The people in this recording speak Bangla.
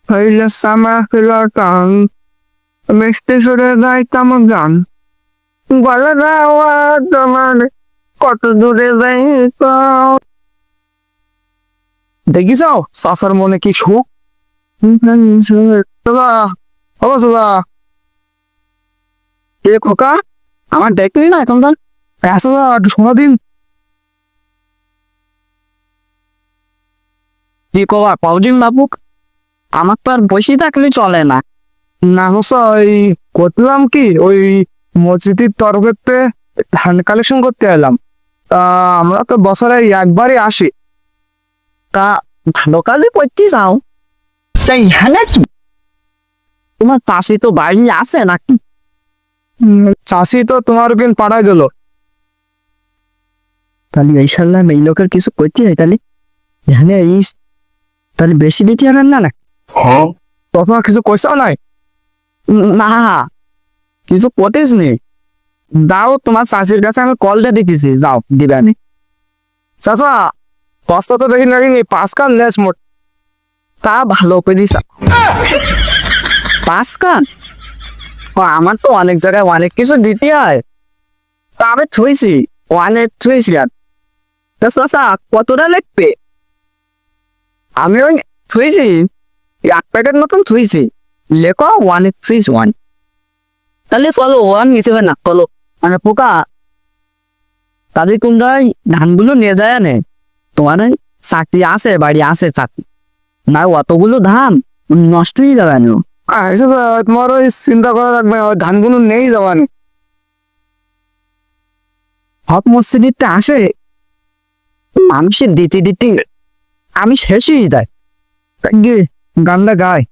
হইলে সামা খেলার টান মিষ্টি সুরে গাইতাম গান গলা গাওয়া তোমার কত দূরে যাই দেখিস চাচার মনে কি সুখ দাদা ও দাদা কে খোকা আমার দেখলি না এখন দাদা একটু শোনা দিন কি কবা পাউজিম বাবু, আমার তো আর বসে থাকলে চলে না। না হোসা ওই করলাম কি ওই মসজিদের তরফেতে ধান কালেকশন করতে এলাম। তা আমরা তো বছরে একবারই আসি। তা ভালো কাজে পড়তে যাও, তাই হ্যাঁ নাকি? তোমার চাষি তো বাড়ি আছে নাকি? চাষি তো তোমার বিন পাঠাই দিল। তাহলে এই সাল্লাম এই লোকের কিছু করতে হয়, তাহলে এখানে এই তাহলে বেশি দিতে হবে না না? তোমার কিছু পয়সাও নাই? না, কিছু করিস নি। যাও, তোমার চাষির কাছে আমি কল দিয়ে দেখেছি, যাও দিবানি। চাচা কষ্ট তো বেশি লাগেনি, 5 কান লেস মোট। তা ভালো করিস। 5 কান? ও, আমার তো অনেক জায়গায় অনেক কিছু দিতে হয়, তা আমি থুইছি, অনেক থুইছি। আর চাচা কতটা লাগবে? আমি ওই থুইছি 1 প্যাকেট মতন থুইছি। লেখো 161। তাহলে চলো, 1 নিতে হবে না, চলো। মানে পোকা তাদের কোনটাই ধানগুলো নিয়ে যায় আনে। তোমার চাকরি আছে, বাড়ি আছে চাকরি না, অতগুলো ধান নষ্ট হয়ে যাবে না। চাচা তোমার ওই চিন্তা করা লাগবে না, ওই ধানগুলো নেই যাবানি। হক মসজিদে আসে মানুষের দিতে দিতে আমি শেষ হয়ে যায়। গানটা গায়।